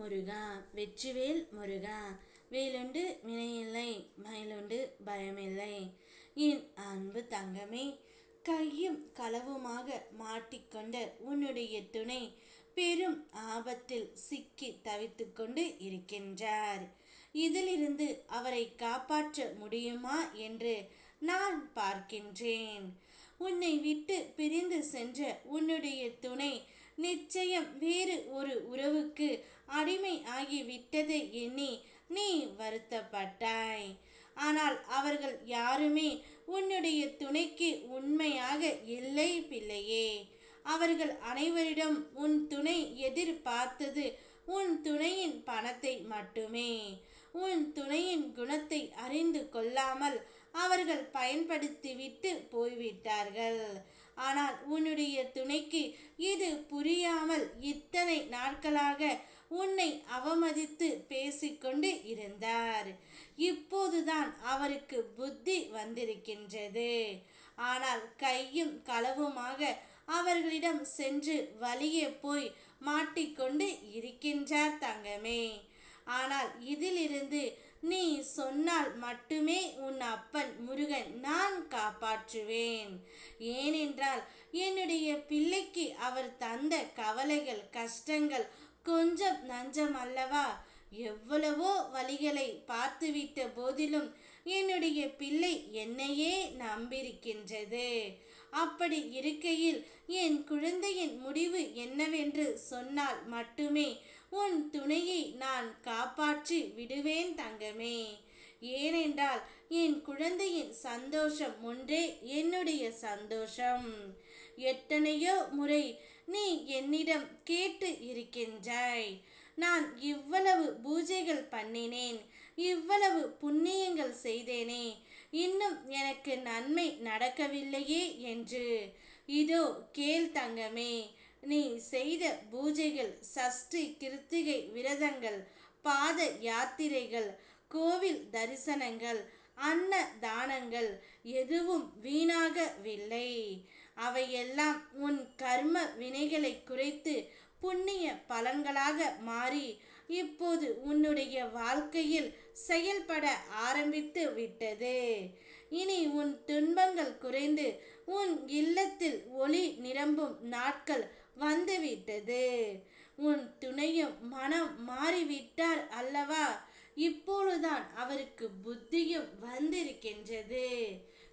முருகா வெற்றிவேல் முருகா வேலுண்டு வினையில்லை மயிலுண்டு பயமில்லை. என் அன்பு தங்கமே, கையும் களவுமாக மாட்டிக்கொண்ட உன்னுடைய துணை பெரும் ஆபத்தில் சிக்கி தவித்து கொண்டு இருக்கின்றார். இதிலிருந்து அவரை காப்பாற்ற முடியுமா என்று நான் பார்க்கின்றேன். உன்னை விட்டு பிரிந்து சென்ற உன்னுடைய துணை நிச்சயம் வேறு ஒரு உறவுக்கு அடிமை ஆகிவிட்டதை எண்ணி நீ வருத்தப்பட்டாய். ஆனால் அவர்கள் யாருமே உன்னுடைய துணைக்கு உண்மையாக இல்லை பிள்ளையே. அவர்கள் அனைவரிடம் உன் துணை எதிர்பார்த்தது உன் துணையின் பணத்தை மட்டுமே. உன் துணையின் குணத்தை அறிந்து கொள்ளாமல் அவர்கள் பயன்படுத்திவிட்டு போய்விட்டார்கள். ஆனால் உன்னுடைய துணைக்கு இது புரியாமல் இத்தனை நாட்களாக உன்னை அவமதித்து பேசிக்கொண்டு இருந்தார். இப்போதுதான் அவருக்கு புத்தி வந்திருக்கின்றது. ஆனால் கையும் களவுமாக அவர்களிடம் சென்று வழியே போய் மாட்டிக்கொண்டு இருக்கின்றார் தங்கமே. ஆனால் இதிலிருந்து நீ சொன்னால் மட்டுமே உன் அப்பன் முருகன் நான் காப்பாற்றுவேன். ஏனென்றால் என்னுடைய பிள்ளைக்கு அவர் தந்த கவலைகள் கஷ்டங்கள் கொஞ்சம் நஞ்சம் அல்லவா. எவ்வளவோ வழிகளை பார்த்துவிட்ட போதிலும் என்னுடைய பிள்ளை என்னையே நம்பியிருக்கின்றது. அப்படி இருக்கையில் என் குழந்தையின் முடிவு என்னவென்று சொன்னால் மட்டுமே உன் துணையை நான் காப்பாற்றி விடுவேன் தங்கமே. ஏனென்றால் என் குழந்தையின் சந்தோஷம் ஒன்றே என்னுடைய சந்தோஷம். எத்தனையோ முறை நீ என்னிடம் கேட்டு இருக்கின்றாய். நான் இவ்வளவு பூஜைகள் பண்ணினேன், இவ்வளவு புண்ணியங்கள் செய்தேனே, இன்னும் எனக்கு நன்மை நடக்கவில்லையே என்று. இதோ கேள் தங்கமே, நீ செய்த பூஜைகள், சஷ்டி கிருத்திகை விரதங்கள், பாத யாத்திரைகள், கோவில் தரிசனங்கள், அன்ன தானங்கள் எதுவும் வீணாகவில்லை. அவையெல்லாம் உன் கர்ம வினைகளை குறைத்து புண்ணிய பலன்களாக மாறி இப்போது உன்னுடைய வாழ்க்கையில் செயல்பட ஆரம்பித்து விட்டது. இனி உன் துன்பங்கள் குறைந்து உன் இல்லத்தில் ஒளி நிரம்பும் நாட்கள் வந்துவிட்டது. உன் துணையும் மனம் மாறிவிட்டார் அல்லவா. இப்பொழுதுதான் அவருக்கு புத்தியும் வந்திருக்கின்றது.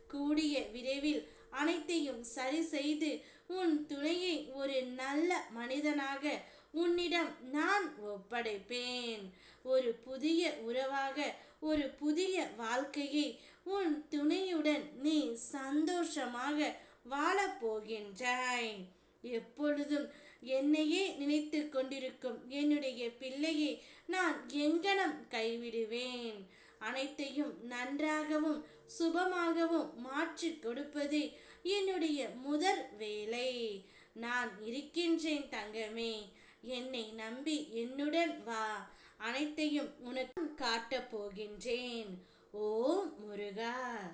கூடிய விரைவில் அனைத்தையும் சரி செய்து உன் துணையை ஒரு நல்ல மனிதனாக உன்னிடம் நான் ஒப்படைப்பேன். ஒரு புதிய உறவாக ஒரு புதிய வாழ்க்கையை உன் துணையுடன் நீ சந்தோஷமாக வாழப்போகின்றாய். எப்பொழுதும் என்னையே நினைத்து கொண்டிருக்கும் என்னுடைய பிள்ளையை நான் எங்கனம் கைவிடுவேன். அனைத்தையும் நன்றாகவும் சுபமாகவும் மாற்றி கொடுப்பதே என்னுடைய முதல் வேலை. நான் இருக்கின்றேன் தங்கமே. என்னை நம்பி என்னுடன் வா. அனைத்தையும் உனக்கு காட்டப் போகின்றேன். ஓம் முருகா.